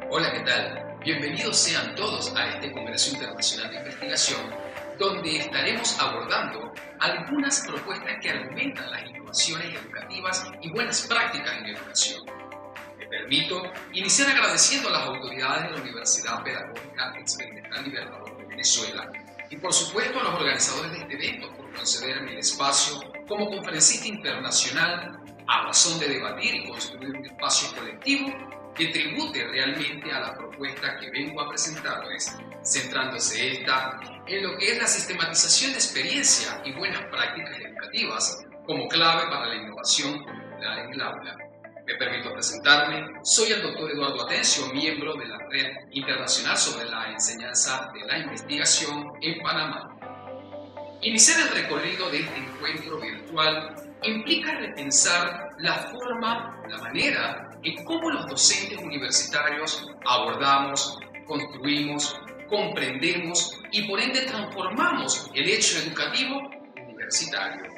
Hola, ¿qué tal? Bienvenidos sean todos a este Congreso Internacional de Investigación, donde estaremos abordando algunas propuestas que argumentan las innovaciones educativas y buenas prácticas en educación. Me permito iniciar agradeciendo a las autoridades de la Universidad Pedagógica Experimental Libertador de Venezuela y por supuesto a los organizadores de este evento por concederme el espacio como conferencista internacional a razón de debatir y construir un espacio colectivo que tribute realmente a la propuesta que vengo a presentarles, centrándose esta en lo que es la sistematización de experiencia y buenas prácticas educativas como clave para la innovación curricular en el aula. Me permito presentarme, soy el doctor Eduardo Atencio, miembro de la Red Internacional sobre la Enseñanza de la Investigación en Panamá. Iniciar el recorrido de este encuentro virtual implica repensar la forma, la manera en cómo los docentes universitarios abordamos, construimos, comprendemos y por ende transformamos el hecho educativo universitario.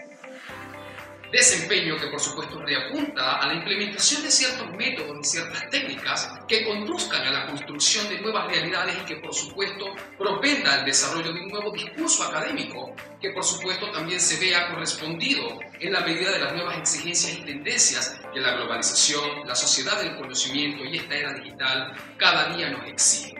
Desempeño que por supuesto reapunta a la implementación de ciertos métodos y ciertas técnicas que conduzcan a la construcción de nuevas realidades y que por supuesto propenda al desarrollo de un nuevo discurso académico que por supuesto también se vea correspondido en la medida de las nuevas exigencias y tendencias que la globalización, la sociedad del conocimiento y esta era digital cada día nos exigen.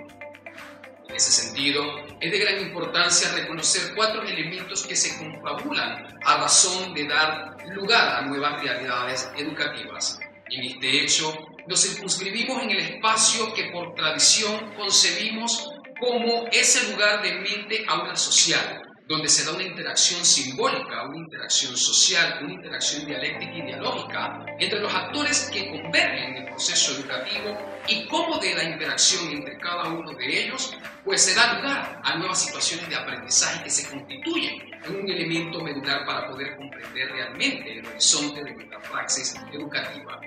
En ese sentido, es de gran importancia reconocer 4 elementos que se confabulan a razón de dar lugar a nuevas realidades educativas. En este hecho, nos circunscribimos en el espacio que por tradición concebimos como ese lugar de mente aula social, donde se da una interacción simbólica, una interacción social, una interacción dialéctica y dialógica entre los actores que convergen en el proceso educativo y cómo de la interacción entre cada uno de ellos pues se da lugar a nuevas situaciones de aprendizaje que se constituyen en un elemento medular para poder comprender realmente el horizonte de nuestra praxis educativa.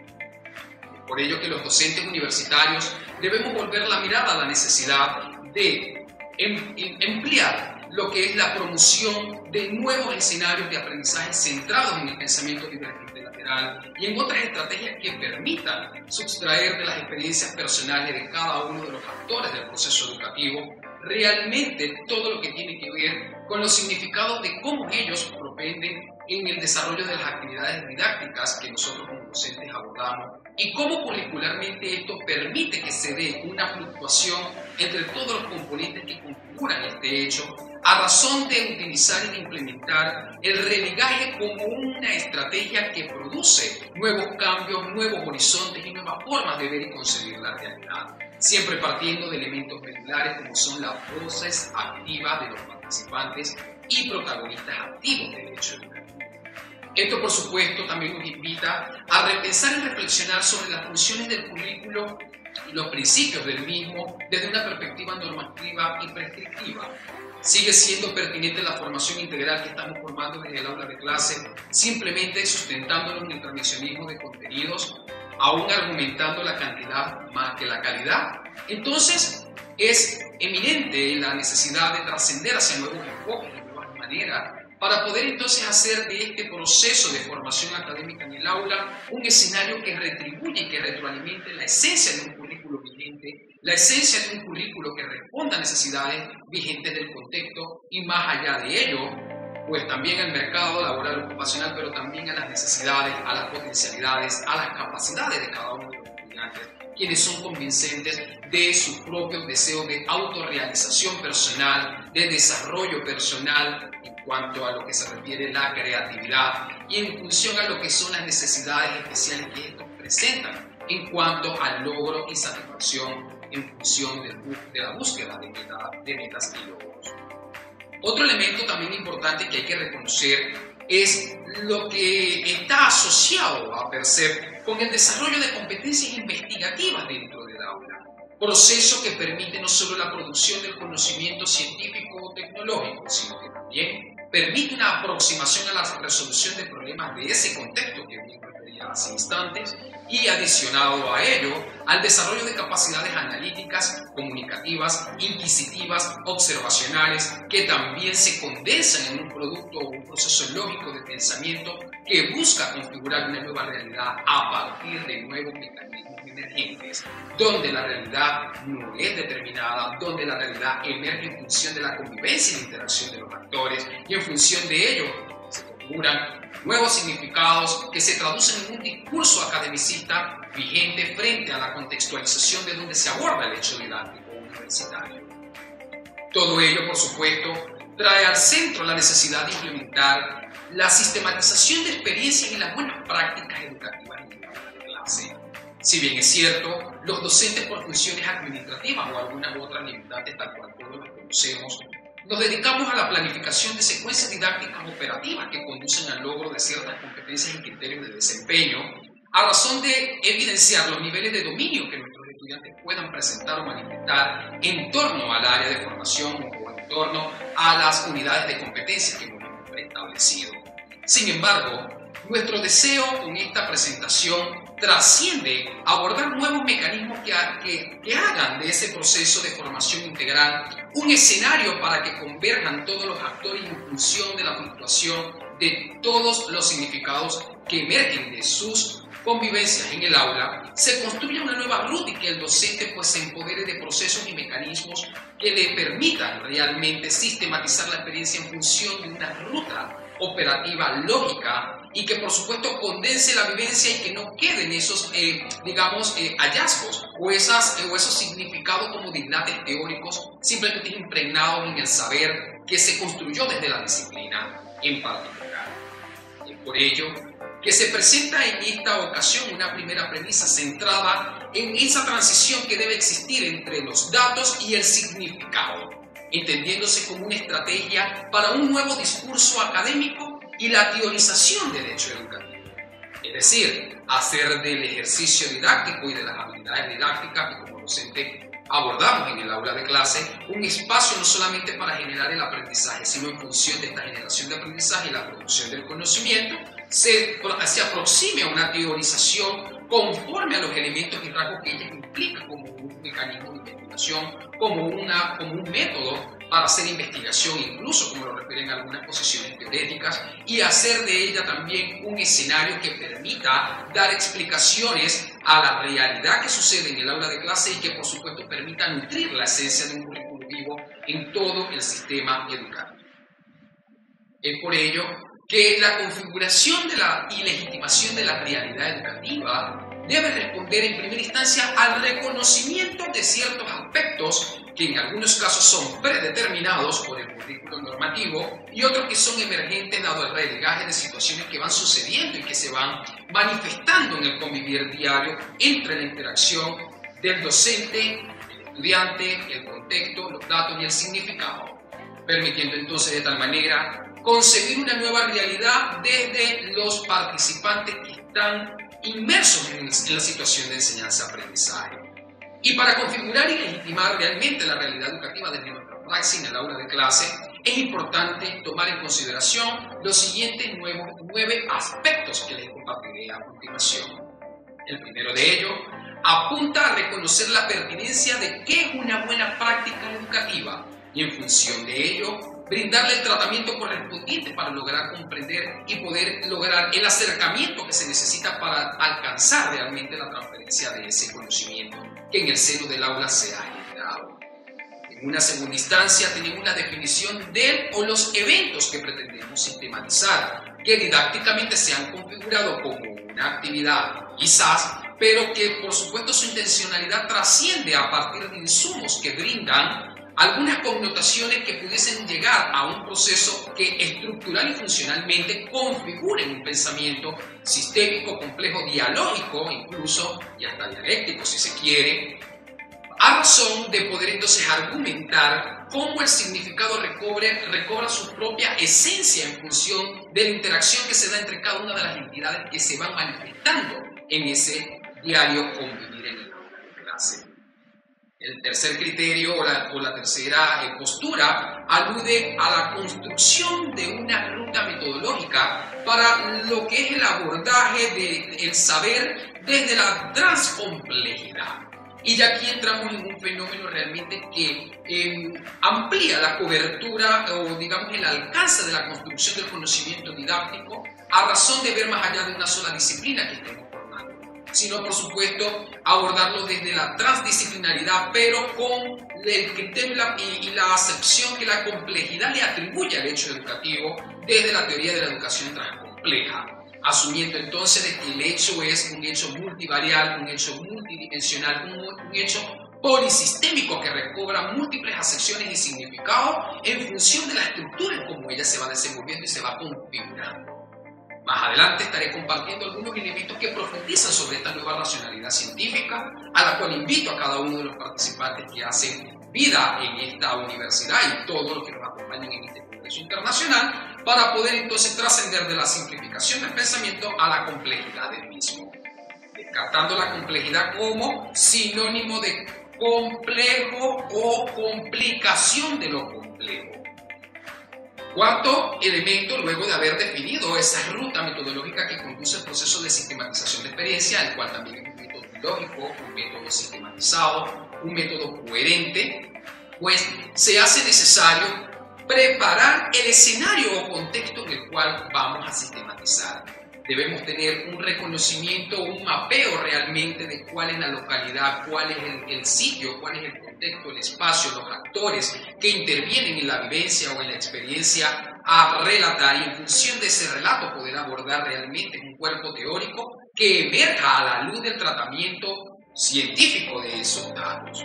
Por ello que los docentes universitarios debemos volver la mirada a la necesidad de emplear lo que es la promoción de nuevos escenarios de aprendizaje centrados en el pensamiento divergente lateral y en otras estrategias que permitan sustraer de las experiencias personales de cada uno de los actores del proceso educativo realmente todo lo que tiene que ver con los significados de cómo ellos propenden en el desarrollo de las actividades didácticas que nosotros como docentes abordamos y cómo curricularmente esto permite que se dé una fluctuación entre todos los componentes que configuran este hecho a razón de utilizar y de implementar el religaje como una estrategia que produce nuevos cambios, nuevos horizontes y nuevas formas de ver y concebir la realidad, siempre partiendo de elementos medulares como son las voces activas de los participantes y protagonistas activos del hecho educativo. Esto, por supuesto, también nos invita a repensar y reflexionar sobre las funciones del currículo y los principios del mismo desde una perspectiva normativa y prescriptiva. Sigue siendo pertinente la formación integral que estamos formando desde el aula de clase, simplemente sustentándolo en el transmisionismo de contenidos, aún argumentando la cantidad más que la calidad. Entonces, es eminente la necesidad de trascender hacia nuevos enfoques y nuevas maneras para poder entonces hacer de este proceso de formación académica en el aula un escenario que retribuye y que retroalimente la esencia de un currículo vigente, la esencia de un currículo que responda a necesidades vigentes del contexto y más allá de ello, pues también al mercado laboral ocupacional, pero también a las necesidades, a las potencialidades, a las capacidades de cada uno de los estudiantes, quienes son convincentes de sus propios deseos de autorrealización personal, de desarrollo personal en cuanto a lo que se refiere a la creatividad y en función a lo que son las necesidades especiales que estos presentan en cuanto al logro y satisfacción en función de la búsqueda de metas y logros. Otro elemento también importante que hay que reconocer es lo que está asociado a PERCEP con el desarrollo de competencias investigativas dentro del aula, proceso que permite no solo la producción del conocimiento científico o tecnológico, sino que también permite una aproximación a la resolución de problemas de ese contexto que bien refería hace instantes, y adicionado a ello, al desarrollo de capacidades analíticas, comunicativas, inquisitivas, observacionales, que también se condensan en un producto o un proceso lógico de pensamiento que busca configurar una nueva realidad a partir de nuevos mecanismos emergentes, donde la realidad no es determinada, donde la realidad emerge en función de la convivencia y la interacción de los actores, y en función de ello se configuran nuevos significados que se traducen en un discurso academicista vigente frente a la contextualización de donde se aborda el hecho didáctico universitario. Todo ello, por supuesto, trae al centro la necesidad de implementar la sistematización de experiencias y las buenas prácticas educativas en la clase. Si bien es cierto, los docentes por funciones administrativas o algunas otras limitantes, tal cual todos los conocemos, nos dedicamos a la planificación de secuencias didácticas operativas que conducen al logro de ciertas competencias y criterios de desempeño, a razón de evidenciar los niveles de dominio que nuestros estudiantes puedan presentar o manifestar en torno al área de formación o en torno a las unidades de competencia que hemos preestablecido. Sin embargo, nuestro deseo con esta presentación trasciende abordar nuevos mecanismos que hagan de ese proceso de formación integral un escenario para que converjan todos los actores en función de la fluctuación de todos los significados que emergen de sus convivencias en el aula, se construya una nueva ruta y que el docente pues se empodere de procesos y mecanismos que le permitan realmente sistematizar la experiencia en función de una ruta operativa lógica y que por supuesto condense la vivencia y que no queden esos, hallazgos o esos significados como dislates teóricos simplemente impregnados en el saber que se construyó desde la disciplina en particular. Es por ello que se presenta en esta ocasión una primera premisa centrada en esa transición que debe existir entre los datos y el significado, entendiéndose como una estrategia para un nuevo discurso académico y la teorización del hecho educativo. Es decir, hacer del ejercicio didáctico y de las habilidades didácticas que como docente abordamos en el aula de clase un espacio no solamente para generar el aprendizaje, sino en función de esta generación de aprendizaje y la producción del conocimiento, se aproxime a una teorización conforme a los elementos y rasgos que ella implica como un mecanismo de investigación, como un método para hacer investigación, incluso como lo refieren algunas posiciones teóricas, y hacer de ella también un escenario que permita dar explicaciones a la realidad que sucede en el aula de clase y que por supuesto permita nutrir la esencia de un currículo vivo en todo el sistema educativo. Es por ello que la configuración y legitimación de la realidad educativa debe responder en primera instancia al reconocimiento de ciertos aspectos que en algunos casos son predeterminados por el currículo normativo y otros que son emergentes dado el relegaje de situaciones que van sucediendo y que se van manifestando en el convivir diario entre la interacción del docente, el estudiante, el contexto, los datos y el significado, permitiendo entonces de tal manera concebir una nueva realidad desde los participantes que están inmersos en la situación de enseñanza-aprendizaje. Y para configurar y legitimar realmente la realidad educativa desde nuestra praxis en el aula de clase, es importante tomar en consideración los siguientes 9 aspectos que les compartiré a continuación. El primero de ellos apunta a reconocer la pertinencia de qué es una buena práctica educativa y en función de ello brindarle el tratamiento correspondiente para lograr comprender y poder lograr el acercamiento que se necesita para alcanzar realmente la transferencia de ese conocimiento que en el seno del aula se ha generado. En una segunda instancia tenemos la definición de o los eventos que pretendemos sistematizar, que didácticamente se han configurado como una actividad quizás, pero que por supuesto su intencionalidad trasciende a partir de insumos que brindan algunas connotaciones que pudiesen llegar a un proceso que estructural y funcionalmente configure un pensamiento sistémico, complejo, dialógico incluso, y hasta dialéctico si se quiere, a razón de poder entonces argumentar cómo el significado recobra su propia esencia en función de la interacción que se da entre cada una de las entidades que se van manifestando en ese diario convivir en el aula de clase. El tercer criterio o la tercera postura alude a la construcción de una ruta metodológica para lo que es el abordaje del saber desde la transcomplejidad. Y ya aquí entramos en un fenómeno realmente que amplía la cobertura o digamos el alcance de la construcción del conocimiento didáctico a razón de ver más allá de una sola disciplina que estemos formando, sino por supuesto abordarlo desde la transdisciplinaridad, pero con el criterio y la acepción que la complejidad le atribuye al hecho educativo desde la teoría de la educación transcompleja, asumiendo entonces de que el hecho es un hecho multivarial, un hecho multidimensional, un hecho polisistémico que recobra múltiples acepciones y significados en función de la estructura en cómo ella se va desenvolviendo y se va configurando. Más adelante estaré compartiendo algunos elementos que profundizan sobre esta nueva racionalidad científica, a la cual invito a cada uno de los participantes que hacen vida en esta universidad y todos los que nos acompañan en este congreso internacional, para poder entonces trascender de la simplificación del pensamiento a la complejidad del mismo, descartando la complejidad como sinónimo de complejo o complicación de lo complejo. Cuarto elemento, luego de haber definido esa ruta metodológica que conduce al proceso de sistematización de experiencia, el cual también es un método lógico, un método sistematizado, un método coherente, pues se hace necesario preparar el escenario o contexto en el cual vamos a sistematizar. Debemos tener un reconocimiento, un mapeo realmente de cuál es la localidad, cuál es el sitio, cuál es el contexto, el espacio, los actores que intervienen en la vivencia o en la experiencia a relatar, y en función de ese relato poder abordar realmente un cuerpo teórico que emerja a la luz del tratamiento científico de esos datos.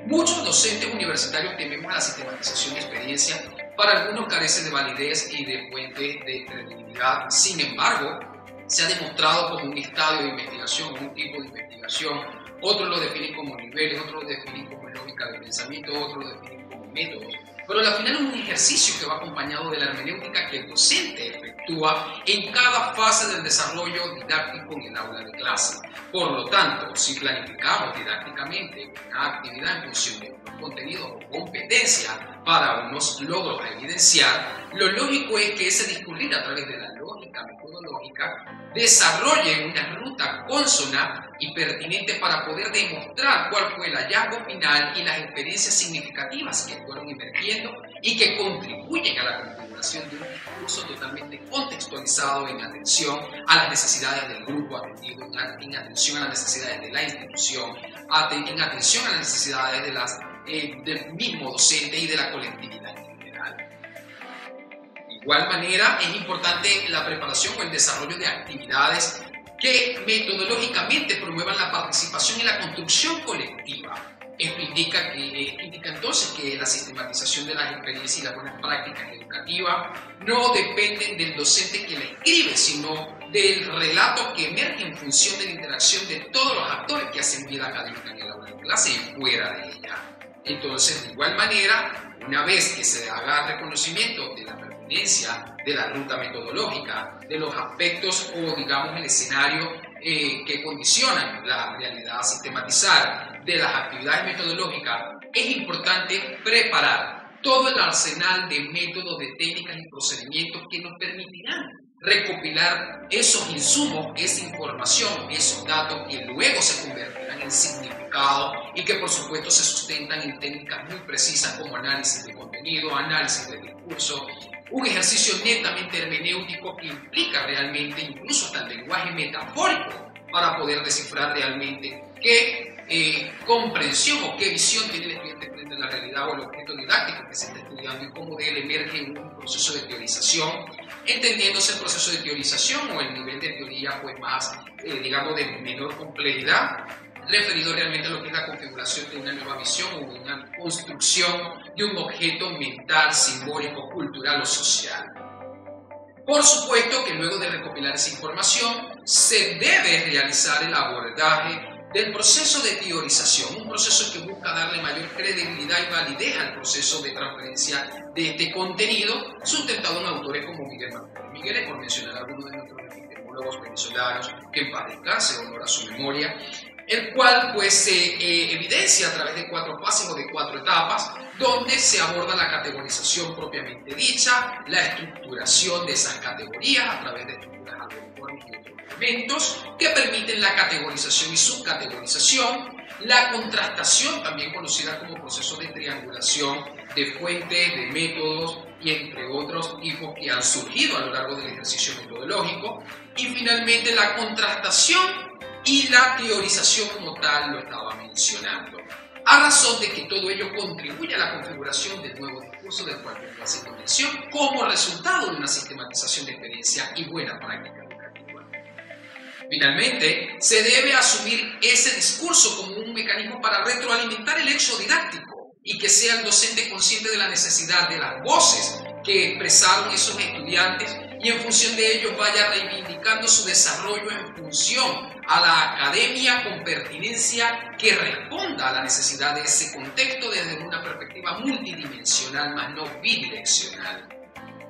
Muchos docentes universitarios tememos a la sistematización de experiencia, para algunos carece de validez y de fuentes de credibilidad. Sin embargo, se ha demostrado como un estadio de investigación, un tipo de investigación. Otros lo definen como niveles, otros lo definen como lógica de pensamiento, otros lo definen como métodos. Pero al final es un ejercicio que va acompañado de la hermenéutica que el docente efectúa en cada fase del desarrollo didáctico en el aula de clase. Por lo tanto, si planificamos didácticamente una actividad en función de unos contenidos o competencias para unos logros a evidenciar, lo lógico es que ese discurrir a través de la lógica metodológica desarrolle una ruta consona y pertinente para poder demostrar cuál fue el hallazgo final y las experiencias significativas que fueron emergiendo y que contribuyen a la configuración de un discurso totalmente contextualizado en atención a las necesidades del grupo atendido, en atención a las necesidades de la institución, en atención a las necesidades del mismo docente y de la colectividad en general. De igual manera, es importante la preparación o el desarrollo de actividades que metodológicamente promuevan la participación y la construcción colectiva. Esto indica entonces que la sistematización de las experiencias y las buenas prácticas educativas no dependen del docente que la escribe, sino del relato que emerge en función de la interacción de todos los actores que hacen vida académica en el aula de clase y fuera de ella. Entonces, de igual manera, una vez que se haga reconocimiento de la pertinencia de la ruta metodológica, de los aspectos o digamos el escenario que condicionan la realidad a sistematizar de las actividades metodológicas, es importante preparar todo el arsenal de métodos, de técnicas y procedimientos que nos permitirán recopilar esos insumos, esa información, esos datos que luego se convertirán en significado y que por supuesto se sustentan en técnicas muy precisas como análisis de contenido, análisis de discurso, un ejercicio netamente hermenéutico que implica realmente incluso hasta el lenguaje metafórico para poder descifrar realmente qué comprensión o qué visión tiene el estudiante frente a la realidad o el objeto didáctico que se está estudiando y cómo de él emerge en un proceso de teorización, entendiéndose el proceso de teorización o el nivel de teoría pues más, digamos, de menor complejidad, referido realmente a lo que es la configuración de una nueva visión o de una construcción de un objeto mental, simbólico, cultural o social. Por supuesto que luego de recopilar esa información se debe realizar el abordaje del proceso de teorización, un proceso que busca darle mayor credibilidad y validez al proceso de transferencia de este contenido, sustentado en autores como Miguel Martínez Miguel, por mencionar algunos de nuestros epistemólogos venezolanos, que en paz descanse, honor a su memoria, el cual pues se evidencia a través de 4 fases o de 4 etapas, donde se aborda la categorización propiamente dicha, la estructuración de esas categorías a través de estructuras algorítmicas y otros elementos que permiten la categorización y subcategorización, la contrastación, también conocida como proceso de triangulación de fuentes, de métodos y entre otros tipos que han surgido a lo largo del ejercicio metodológico, y finalmente la contrastación y la teorización como tal lo estaba mencionando, a razón de que todo ello contribuye a la configuración del nuevo discurso del cual estoy haciendo mención como resultado de una sistematización de experiencia y buena práctica educativa. Finalmente, se debe asumir ese discurso como un mecanismo para retroalimentar el hecho didáctico y que sea el docente consciente de la necesidad de las voces que expresaron esos estudiantes y en función de ello vaya reivindicando su desarrollo en función a la academia con pertinencia que responda a la necesidad de ese contexto desde una perspectiva multidimensional, más no bidireccional.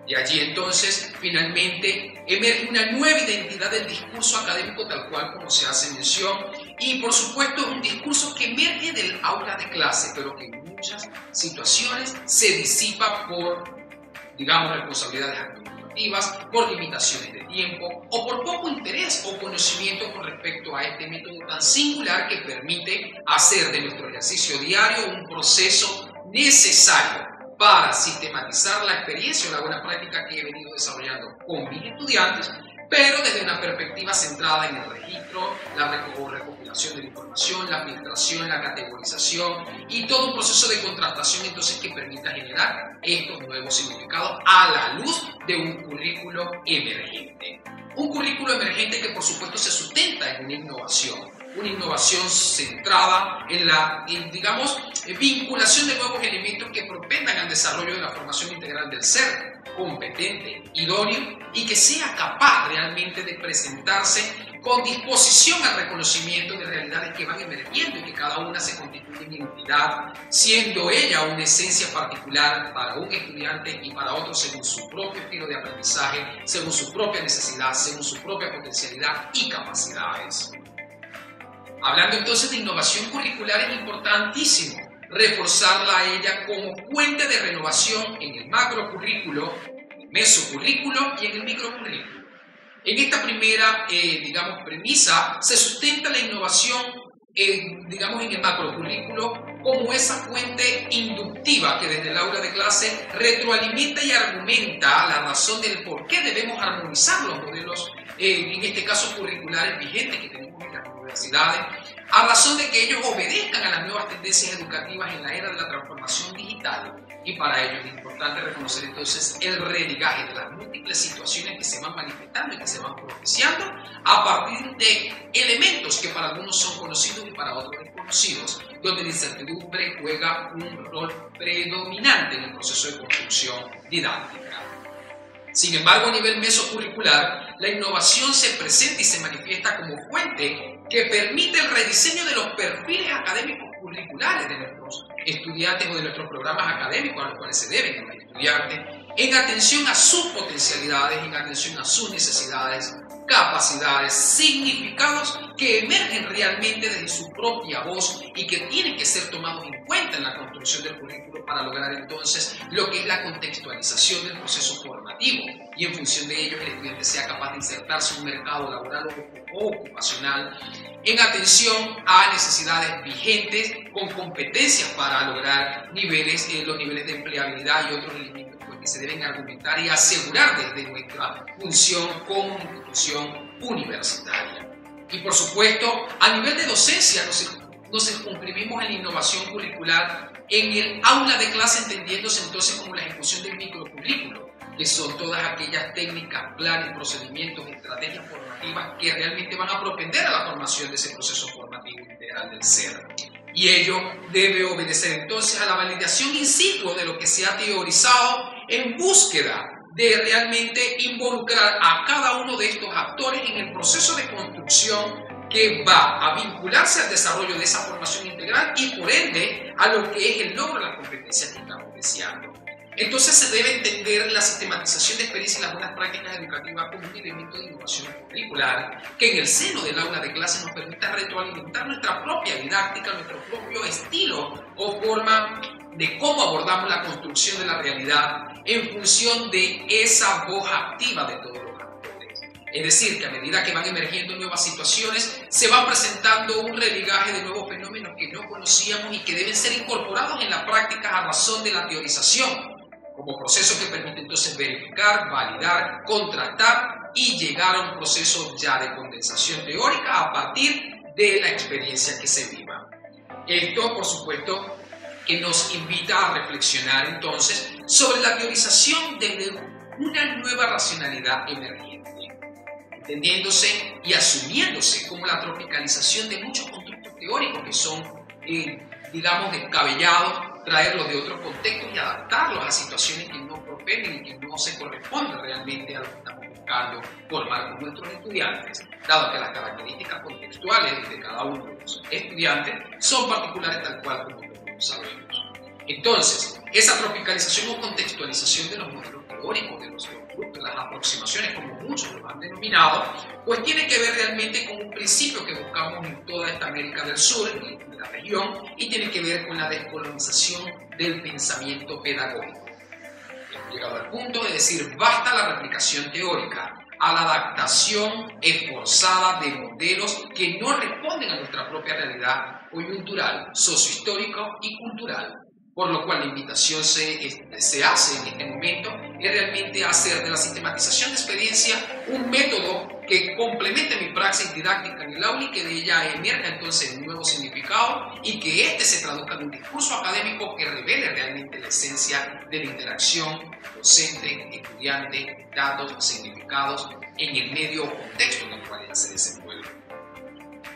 Y allí entonces, finalmente, emerge una nueva identidad del discurso académico tal cual como se hace mención, y por supuesto es un discurso que emerge del aula de clase, pero que en muchas situaciones se disipa por, digamos, responsabilidades administrativas, por limitaciones de tiempo o por poco interés o conocimiento con respecto a este método tan singular que permite hacer de nuestro ejercicio diario un proceso necesario para sistematizar la experiencia o la buena práctica que he venido desarrollando con mis estudiantes, pero desde una perspectiva centrada en el registro, la recopilación de la información, la filtración, la categorización y todo un proceso de contrastación entonces que permita generar estos nuevos significados a la luz de un currículo emergente. Un currículo emergente que por supuesto se sustenta en una innovación centrada en la, digamos, vinculación de nuevos elementos que propendan al desarrollo de la formación integral del ser, competente, idóneo y que sea capaz realmente de presentarse con disposición al reconocimiento de realidades que van emergiendo y que cada una se constituye en entidad, siendo ella una esencia particular para un estudiante y para otro según su propio estilo de aprendizaje, según su propia necesidad, según su propia potencialidad y capacidades. Hablando entonces de innovación curricular, es importantísimo reforzarla a ella como fuente de renovación en el macrocurrículo, en el mesocurrículo y en el microcurrículo. En esta primera, digamos, premisa se sustenta la innovación, digamos, en el macrocurrículo como esa fuente inductiva que desde el aula de clase retroalimenta y argumenta la razón del por qué debemos armonizar los modelos, en este caso curriculares vigentes que tenemos en las universidades, a razón de que ellos obedezcan a las nuevas tendencias educativas en la era de la transformación digital. Y para ello es importante reconocer entonces el religaje de las múltiples situaciones que se van manifestando y que se van propiciando a partir de elementos que para algunos son conocidos y para otros desconocidos, donde la incertidumbre juega un rol predominante en el proceso de construcción didáctica. Sin embargo, a nivel mesocurricular, la innovación se presenta y se manifiesta como fuente que permite el rediseño de los perfiles académicos curriculares de nuestros estudiantes o de nuestros programas académicos a los cuales se deben los estudiantes, en atención a sus potencialidades, en atención a sus necesidades, capacidades, significados que emergen realmente desde su propia voz y que tienen que ser tomados en cuenta en la construcción del currículo para lograr entonces lo que es la contextualización del proceso formativo y en función de ello el estudiante sea capaz de insertarse en un mercado laboral o ocupacional en atención a necesidades vigentes con competencias para lograr los niveles de empleabilidad y otros elementos que se deben argumentar y asegurar desde nuestra función como institución universitaria. Y por supuesto, a nivel de docencia nos circunscribimos en la innovación curricular en el aula de clase, entendiéndose entonces como la ejecución del microcurrículo, que son todas aquellas técnicas, planes, procedimientos, estrategias formativas que realmente van a propender a la formación de ese proceso formativo integral del ser. Y ello debe obedecer entonces a la validación in situ de lo que se ha teorizado en búsqueda de realmente involucrar a cada uno de estos actores en el proceso de construcción que va a vincularse al desarrollo de esa formación integral y por ende a lo que es el logro de las competencias que estamos deseando. Entonces se debe entender la sistematización de experiencias y las buenas prácticas educativas como un elemento de innovación curricular que en el seno del aula de clase nos permita retroalimentar nuestra propia didáctica, nuestro propio estilo o forma de cómo abordamos la construcción de la realidad en función de esa voz activa de todos los actores. Es decir, que a medida que van emergiendo nuevas situaciones, se va presentando un religaje de nuevos fenómenos que no conocíamos y que deben ser incorporados en la práctica a razón de la teorización, como proceso que permite entonces verificar, validar, contrastar y llegar a un proceso ya de condensación teórica a partir de la experiencia que se viva. Esto, por supuesto, que nos invita a reflexionar entonces sobre la teorización de una nueva racionalidad emergente, entendiéndose y asumiéndose como la tropicalización de muchos constructos teóricos que son, digamos, descabellados, traerlos de otros contextos y adaptarlos a situaciones que no propenen y que no se corresponden realmente a lo que estamos buscando formar con nuestros estudiantes, dado que las características contextuales de cada uno de los estudiantes son particulares tal cual como todos sabemos. Entonces, esa tropicalización o contextualización de los modelos teóricos, de los constructos, las aproximaciones, como muchos los han denominado, pues tiene que ver realmente con un principio que buscamos en toda esta América del Sur, en la región, y tiene que ver con la descolonización del pensamiento pedagógico. Hemos llegado al punto de decir, basta la replicación teórica, a la adaptación esforzada de modelos que no responden a nuestra propia realidad coyuntural, sociohistórica y cultural. Por lo cual la invitación se hace en este momento es realmente hacer de la sistematización de experiencia un método que complemente mi praxis didáctica en el aula y que de ella emerja entonces un nuevo significado y que este se traduzca en un discurso académico que revele realmente la esencia de la interacción docente, estudiante, datos, significados en el medio o contexto en el cual ella se desenvuelve.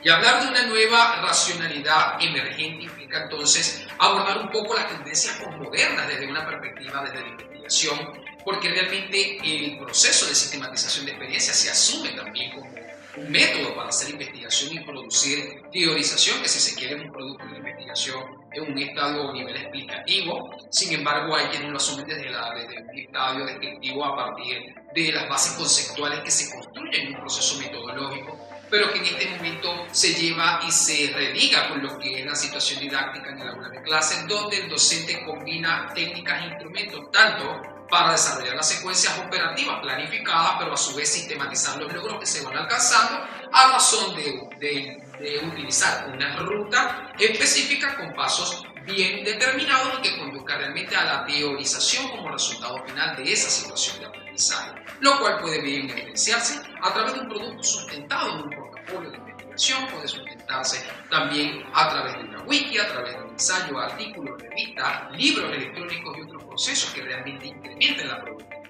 Y hablar de una nueva racionalidad emergente implica entonces abordar un poco las tendencias posmodernas desde una perspectiva, desde la investigación, porque realmente el proceso de sistematización de experiencias se asume también como un método para hacer investigación y producir teorización, que si se quiere es un producto de la investigación en un estadio o nivel explicativo. Sin embargo, hay quienes lo asumen desde un estadio descriptivo a partir de las bases conceptuales que se construyen en un proceso metodológico, pero que en este momento se lleva y se religa con lo que es la situación didáctica en el aula de clase, donde el docente combina técnicas e instrumentos tanto para desarrollar las secuencias operativas planificadas, pero a su vez sistematizar los logros que se van alcanzando a razón de utilizar una ruta específica con pasos bien determinados y que conduzca realmente a la teorización como resultado final de esa situación de aprendizaje, lo cual puede bien evidenciarse a través de un producto sustentado en un portafolio de investigación, puede sustentarse también a través de una wiki, a través de un ensayo, artículos, revistas, libros electrónicos y otros procesos que realmente incrementen la productividad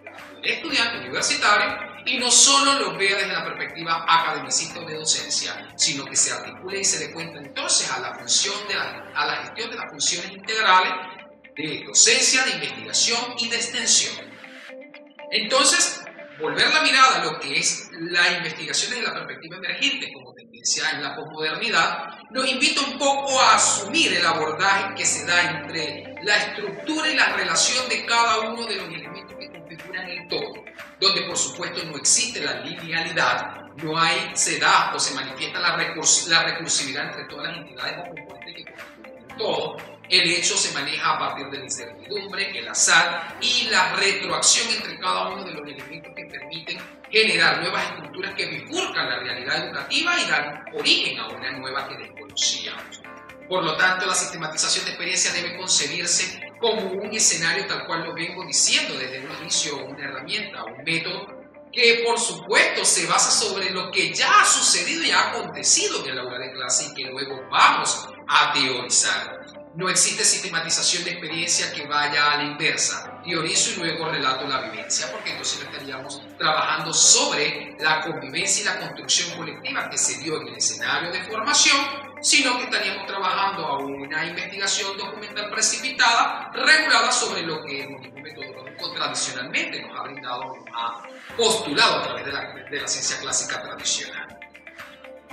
del estudiante universitario y no solo lo vea desde la perspectiva academicista o de docencia, sino que se articule y se dé cuenta entonces a la gestión de las funciones integrales de docencia, de investigación y de extensión. Entonces, volver la mirada a lo que es la investigación desde la perspectiva emergente como tendencia en la posmodernidad nos invita un poco a asumir el abordaje que se da entre la estructura y la relación de cada uno de los elementos que configuran el todo, donde por supuesto no existe la linealidad, se da o se manifiesta la recursividad entre todas las entidades o componentes que constituyen el todo. El hecho se maneja a partir de la incertidumbre, el azar y la retroacción entre cada uno de los elementos que permiten generar nuevas estructuras que bifurcan la realidad educativa y dan origen a una nueva que desconocíamos. Por lo tanto, la sistematización de experiencias debe concebirse como un escenario tal cual lo vengo diciendo desde un inicio, una herramienta, un método que por supuesto se basa sobre lo que ya ha sucedido y ha acontecido en el aula de clase y que luego vamos a teorizar. No existe sistematización de experiencia que vaya a la inversa. Teorizo y luego relato la vivencia, porque entonces no estaríamos trabajando sobre la convivencia y la construcción colectiva que se dio en el escenario de formación, sino que estaríamos trabajando a una investigación documental precipitada, regulada sobre lo que el mismo metodológico tradicionalmente nos ha brindado, nos ha postulado a través de la ciencia clásica tradicional.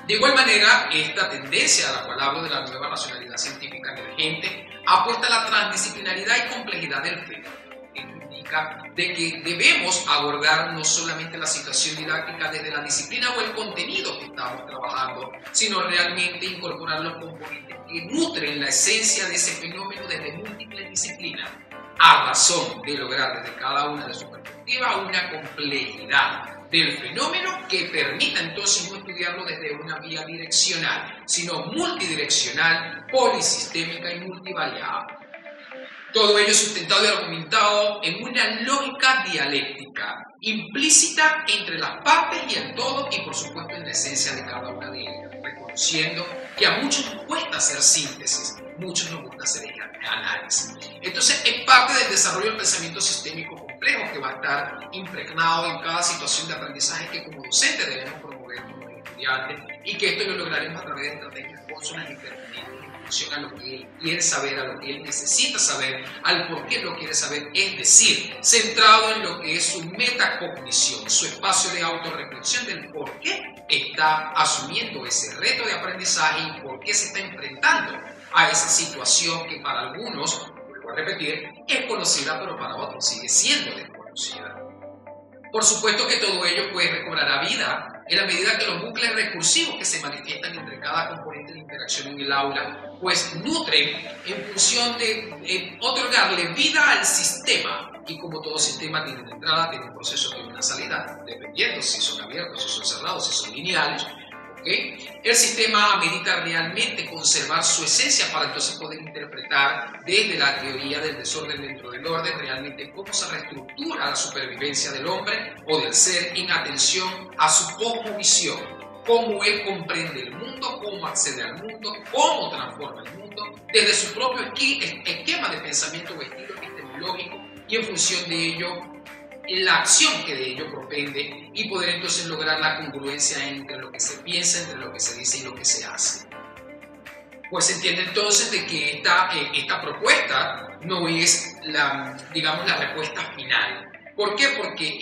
De igual manera, esta tendencia a la cual hablo de la nueva racionalidad científica emergente apuesta a la transdisciplinaridad y complejidad del fenómeno. En implica de que debemos abordar no solamente la situación didáctica desde la disciplina o el contenido que estamos trabajando, sino realmente incorporar los componentes que nutren la esencia de ese fenómeno desde múltiples disciplinas, a razón de lograr desde cada una de sus perspectivas una complejidad del fenómeno que permita entonces no estudiarlo desde una vía direccional, sino multidireccional, polisistémica y multivariada. Todo ello sustentado y argumentado en una lógica dialéctica, implícita entre las partes y el todo, y por supuesto en la esencia de cada una de ellas, reconociendo que a muchos nos cuesta hacer síntesis, muchos nos gusta hacer análisis. Entonces es parte del desarrollo del pensamiento sistémico complejo que va a estar impregnado en cada situación de aprendizaje que como docentes debemos promover con los estudiantes, y que esto lo lograremos a través de estrategias consonas y pertinentes en función a lo que él quiere saber, a lo que él necesita saber, al por qué lo quiere saber, es decir, centrado en lo que es su metacognición, su espacio de autorreflexión del por qué está asumiendo ese reto de aprendizaje y por qué se está enfrentando a esa situación que para algunos, vuelvo a repetir, es conocida, pero para otros sigue siendo desconocida. Por supuesto que todo ello pues recobrará vida en la medida que los bucles recursivos que se manifiestan entre cada componente de interacción en el aula pues nutren en función de otorgarle vida al sistema, y como todo sistema tiene una entrada, tiene un proceso, tiene una salida, dependiendo si son abiertos, si son cerrados, si son lineales. El sistema amerita realmente conservar su esencia para entonces poder interpretar desde la teoría del desorden dentro del orden realmente cómo se reestructura la supervivencia del hombre o del ser en atención a su cosmovisión, cómo él comprende el mundo, cómo accede al mundo, cómo transforma el mundo desde su propio esquema de pensamiento o estilo epistemológico, y en función de ello la acción que de ello propende, y poder entonces lograr la congruencia entre lo que se piensa, entre lo que se dice y lo que se hace. Pues se entiende entonces de que esta propuesta no es la respuesta final. ¿Por qué? Porque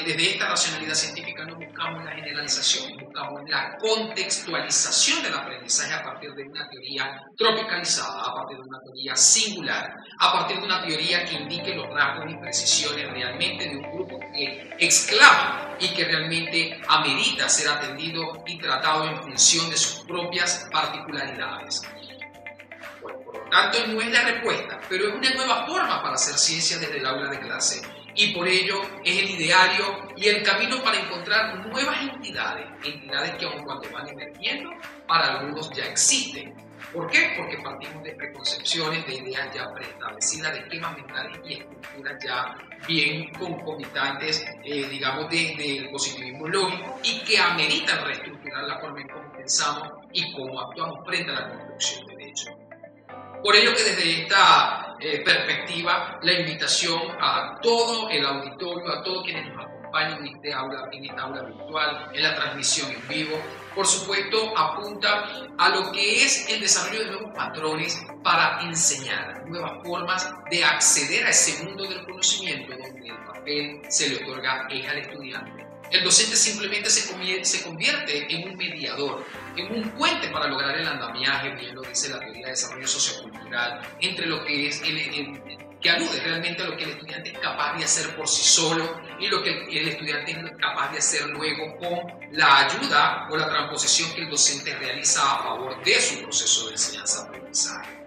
desde esta racionalidad científica no buscamos la generalización, buscamos la contextualización del aprendizaje a partir de una teoría tropicalizada, a partir de una teoría singular, a partir de una teoría que indique los rasgos y precisiones realmente de un grupo que exclama y que realmente amerita ser atendido y tratado en función de sus propias particularidades. Bueno, por lo tanto, no es la respuesta, pero es una nueva forma para hacer ciencia desde el aula de clase. Y por ello es el ideario y el camino para encontrar nuevas entidades que aun cuando van emergiendo, para algunos ya existen. ¿Por qué? Porque partimos de preconcepciones, de ideas ya preestablecidas, de esquemas mentales y estructuras ya bien concomitantes, desde el positivismo lógico, y que ameritan reestructurar la forma en cómo pensamos y cómo actuamos frente a la construcción del hecho. Por ello que desde esta perspectiva, la invitación a todo el auditorio, a todos quienes nos acompañan en esta aula virtual, en la transmisión en vivo, por supuesto apunta a lo que es el desarrollo de nuevos patrones para enseñar, nuevas formas de acceder a ese mundo del conocimiento donde el papel se le otorga al estudiante. El docente simplemente se convierte en un mediador, en un puente para lograr el andamiaje, bien lo dice la teoría de desarrollo sociocultural, entre lo que es que alude realmente a lo que el estudiante es capaz de hacer por sí solo y lo que el estudiante es capaz de hacer luego con la ayuda o la transposición que el docente realiza a favor de su proceso de enseñanza-aprendizaje.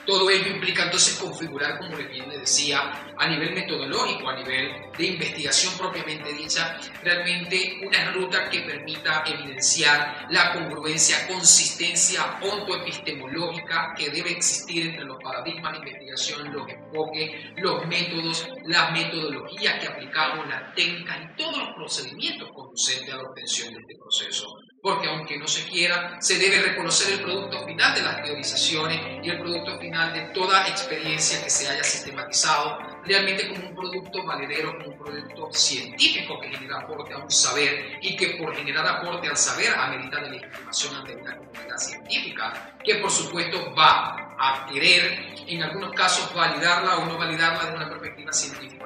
Todo ello implica entonces configurar, como bien le decía, a nivel metodológico, a nivel de investigación propiamente dicha, realmente una ruta que permita evidenciar la congruencia, consistencia ontoepistemológica que debe existir entre los paradigmas de investigación, los enfoques, los métodos, las metodologías que aplicamos, las técnicas y todos los procedimientos conducentes a la obtención de este proceso. Porque aunque no se quiera, se debe reconocer el producto final de las teorizaciones y el producto final de toda experiencia que se haya sistematizado, realmente como un producto valedero, como un producto científico que genera aporte a un saber y que por generar aporte al saber amerita de legitimación ante una comunidad científica, que por supuesto va a querer, en algunos casos, validarla o no validarla de una perspectiva científica.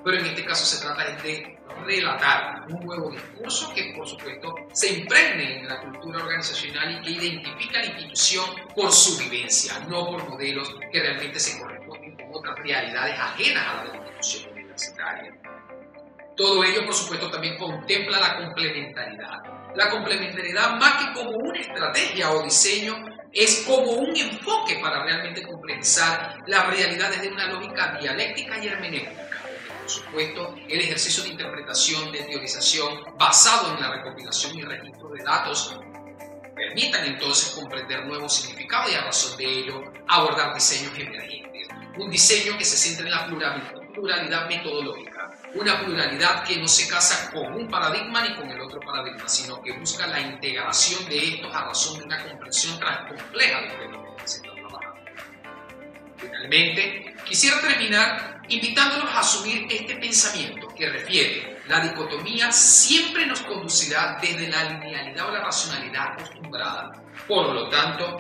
Pero en este caso se trata de relatar un nuevo discurso que por supuesto se impregne en la cultura organizacional y que identifica la institución por su vivencia, no por modelos que realmente se corresponden con otras realidades ajenas a la institución universitaria. Todo ello, por supuesto, también contempla la complementariedad. La complementariedad, más que como una estrategia o diseño, es como un enfoque para realmente complejizar las realidades de una lógica dialéctica y hermenéutica. Por supuesto, el ejercicio de interpretación, de teorización, basado en la recopilación y registro de datos, permitan entonces comprender nuevos significados y a razón de ello abordar diseños emergentes. Un diseño que se centra en la pluralidad metodológica, una pluralidad que no se casa con un paradigma ni con el otro paradigma, sino que busca la integración de estos a razón de una comprensión tan compleja del fenómeno que se está trabajando. Finalmente, quisiera terminar invitándolos a asumir este pensamiento que refiere: la dicotomía siempre nos conducirá desde la linealidad o la racionalidad acostumbrada. Por lo tanto,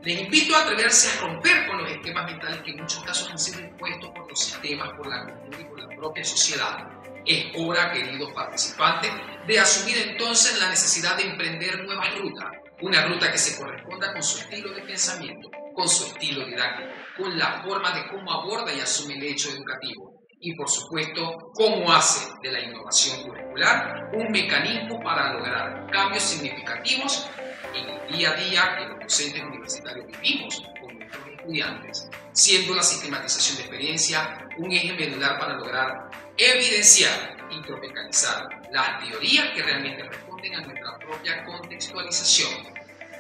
les invito a atreverse a romper con los esquemas mentales que en muchos casos han sido impuestos por los sistemas, por la cultura y por la propia sociedad. Es hora, queridos participantes, de asumir entonces la necesidad de emprender nuevas rutas, una ruta que se corresponda con su estilo de pensamiento, con su estilo didáctico, con la forma de cómo aborda y asume el hecho educativo y, por supuesto, cómo hace de la innovación curricular un mecanismo para lograr cambios significativos en el día a día que los docentes universitarios vivimos con nuestros estudiantes, siendo la sistematización de experiencia un eje medular para lograr evidenciar y tropicalizar las teorías que realmente responden a nuestra propia contextualización.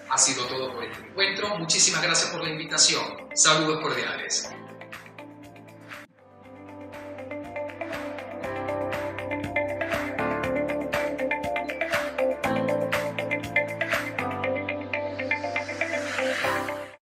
Ha sido todo por este encuentro. Muchísimas gracias por la invitación. Saludos cordiales.